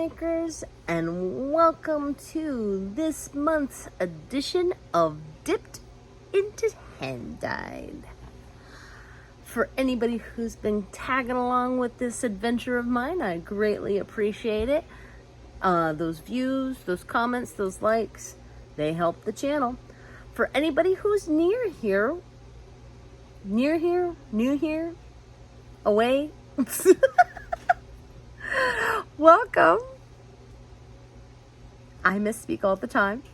makers, and welcome to this month's edition of Dipped into Hand-Dyed. For anybody who's been tagging along with this adventure of mine, I greatly appreciate it. Those views, those comments, those likes, they help the channel. For anybody who's new here, away, welcome. I misspeak all the time.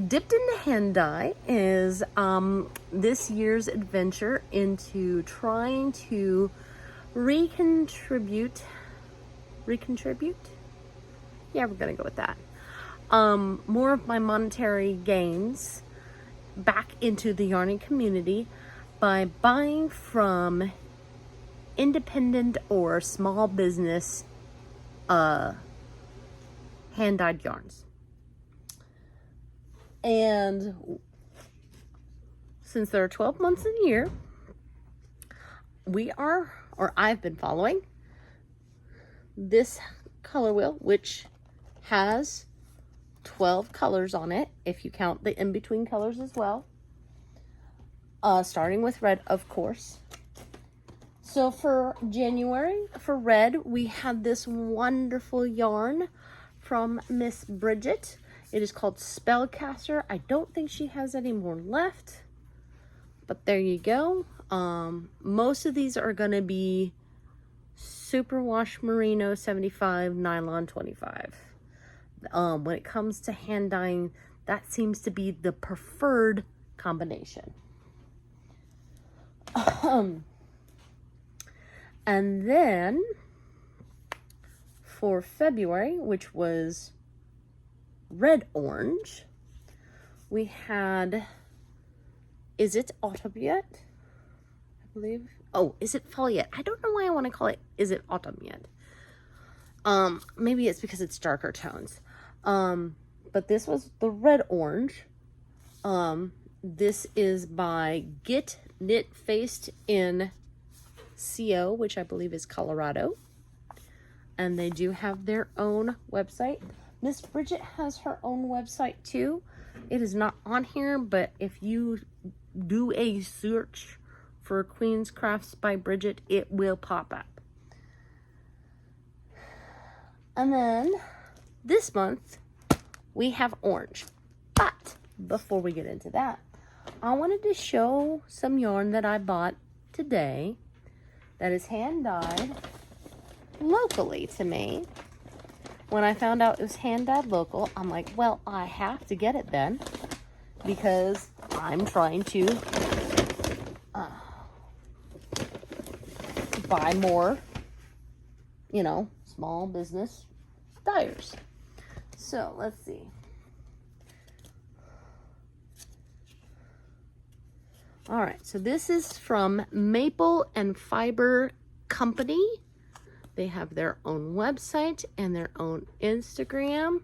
Dipped into Hand-Dye is this year's adventure into trying to recontribute? Yeah, we're gonna go with that. More of my monetary gains back into the yarning community by buying from independent or small business hand-dyed yarns. And since there are 12 months in a year, I've been following this color wheel, which has 12 colors on it, if you count the in-between colors as well. Starting with red, of course. So for January, for red, we had this wonderful yarn from Miss Bridget. It is called Spellcaster. I don't think she has any more left, but there you go. Most of these are going to be superwash merino 75, nylon 25. When it comes to hand dyeing, that seems to be the preferred combination. And then for February, which was red orange, we had, is it autumn yet? I believe. Oh, is it fall yet? I don't know why I want to call it, is it autumn yet? Maybe it's because it's darker tones. But this was the red orange. This is by Get Knit Faced in CO, which I believe is Colorado. And they do have their own website. Miss Bridget has her own website too. It is not on here, but if you do a search for Queen's Crafts by Bridget, it will pop up. And then this month we have orange. But before we get into that, I wanted to show some yarn that I bought today that is hand dyed locally to me. When I found out it was hand dyed local, I'm like, well, I have to get it then, because I'm trying to buy more, small business dyers. So let's see. All right, so this is from Maple and Fiber Company. They have their own website and their own Instagram.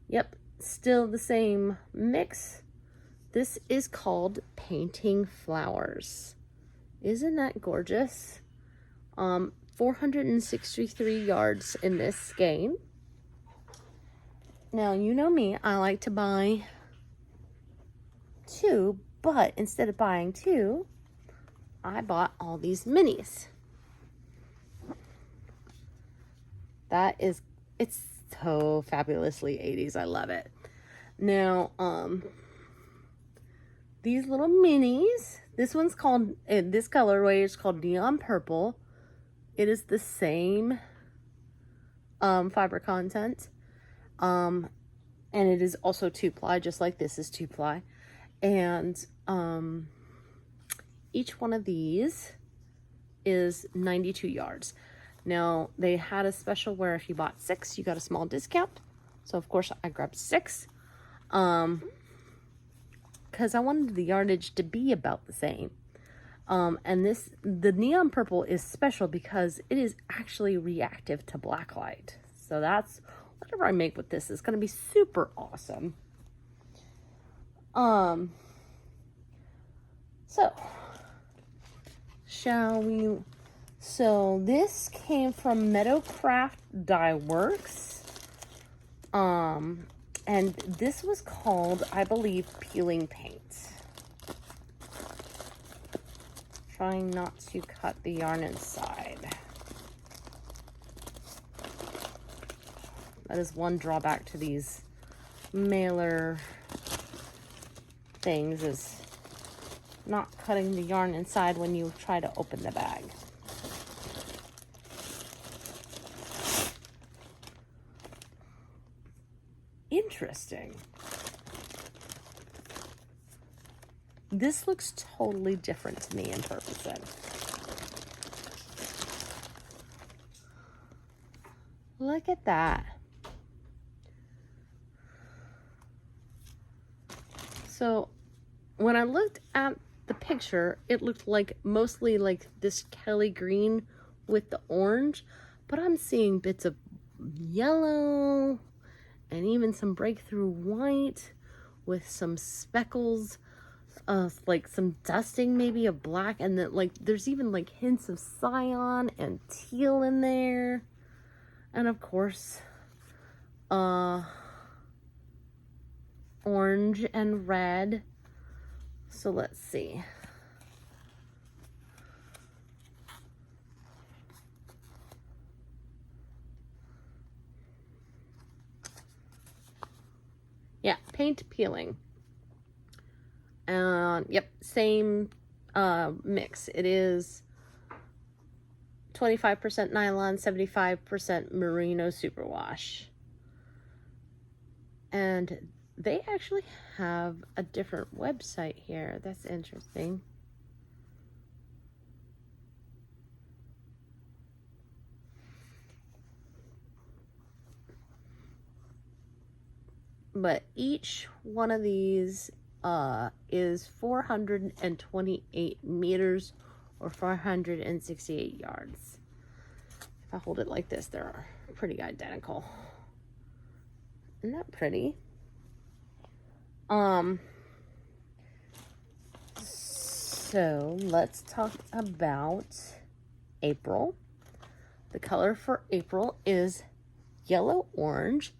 Yep, still the same mix. This is called Painting Flowers. Isn't that gorgeous? 463 yards in this skein. Now, you know me, I like to buy two, but instead of buying two, I bought all these minis. It's so fabulously 80s. I love it. Now, these little minis, this one's called, this colorway is called Neon Purple. It is the same fiber content. And it is also 2-ply, just like this is 2-ply. And each one of these is 92 yards. Now, they had a special where if you bought 6, you got a small discount. So, of course, I grabbed 6. Because I wanted the yardage to be about the same. And the Neon Purple is special because it is actually reactive to black light. So that's, whatever I make with this is going to be super awesome. So, shall we? So this came from Meadow Dye Works. And this was called, I believe, peeling paint. Trying not to cut the yarn inside. That is one drawback to these mailer things, is not cutting the yarn inside when you try to open the bag. Interesting. This looks totally different to me in person. Look at that. So when I looked at the picture, it looked like mostly like this Kelly green with the orange, but I'm seeing bits of yellow and even some breakthrough white with some speckles of like some dusting maybe of black, and then like there's even like hints of cyan and teal in there, and of course orange and red. So let's see. Yeah, paint peeling. Yep, same mix. It is 25% nylon, 75% merino superwash. And they actually have a different website here. That's interesting. But each one of these is 428 meters or 468 yards. If I hold it like this, they're pretty identical. Isn't that pretty? So let's talk about April. The color for April is yellow orange,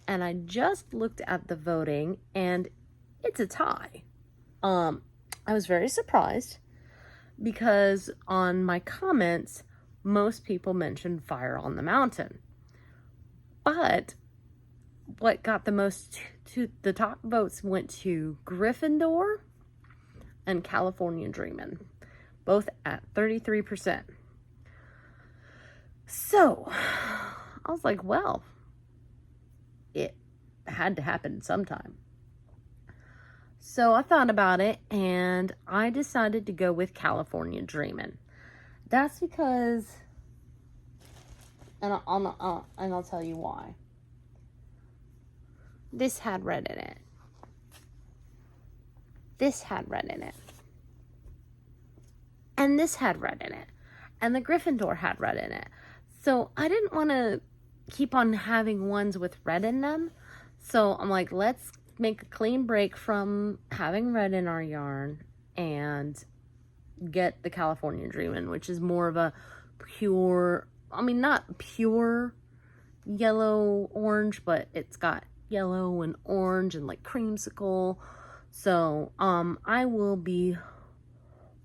and I just looked at the voting and it's a tie. I was very surprised because on my comments most people mentioned Fire on the Mountain, but what got the most to the top votes went to Gryffindor and California Dreamin', both at 33%. So I was like, well, it had to happen sometime. So I thought about it and I decided to go with California Dreamin'. That's because, and I'll tell you why. This had red in it. This had red in it. And this had red in it. And the Gryffindor had red in it. So I didn't want to keep on having ones with red in them. So I'm like, let's make a clean break from having red in our yarn and get the California Dreamin', which is more of a pure, I mean, not pure yellow orange, but it's got yellow and orange and like creamsicle. So I will be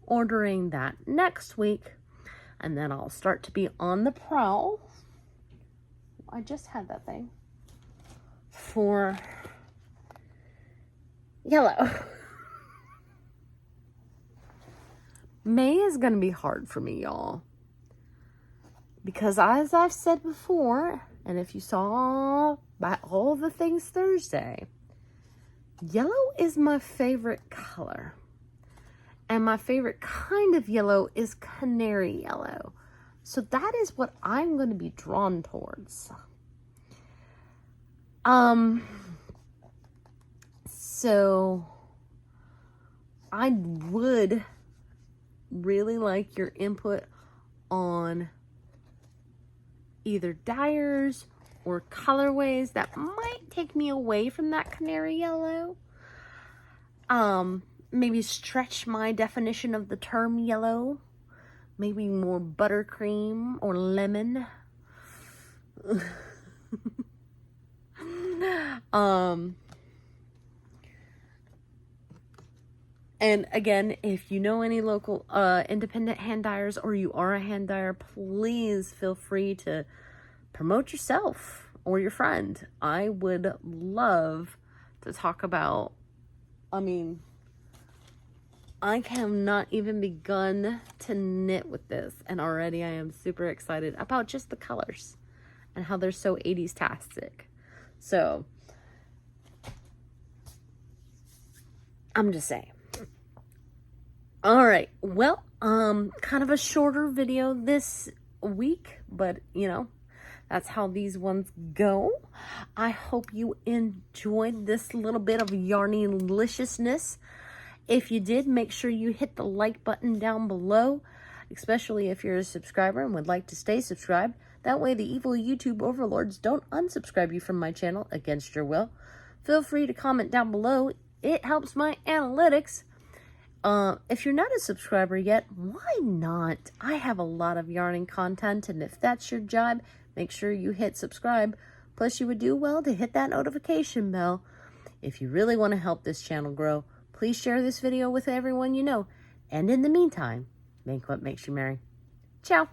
ordering that next week, and then I'll start to be on the prowl. I just had that thing for yellow. May is gonna be hard for me, y'all, because as I've said before, and if you saw by all the things Thursday, yellow is my favorite color. And my favorite kind of yellow is canary yellow. So that is what I'm going to be drawn towards. So I would really like your input on either dyers or colorways that might take me away from that canary yellow. Maybe stretch my definition of the term yellow maybe more buttercream or lemon. And again, if you know any local independent hand dyers, or you are a hand dyer, please feel free to promote yourself or your friend. I would love to talk about, I mean, I have not even begun to knit with this, and already I am super excited about just the colors and how they're so 80s-tastic. So, I'm just saying. All right, well, kind of a shorter video this week, but you know, that's how these ones go. I hope you enjoyed this little bit of yarny deliciousness. If you did, make sure you hit the like button down below, especially if you're a subscriber and would like to stay subscribed. That way the evil YouTube overlords don't unsubscribe you from my channel against your will. Feel free to comment down below. It helps my analytics. If you're not a subscriber yet, why not? I have a lot of yarning content, and if that's your job, make sure you hit subscribe. Plus, you would do well to hit that notification bell. If you really want to help this channel grow, please share this video with everyone you know. And in the meantime, make what makes you merry. Ciao.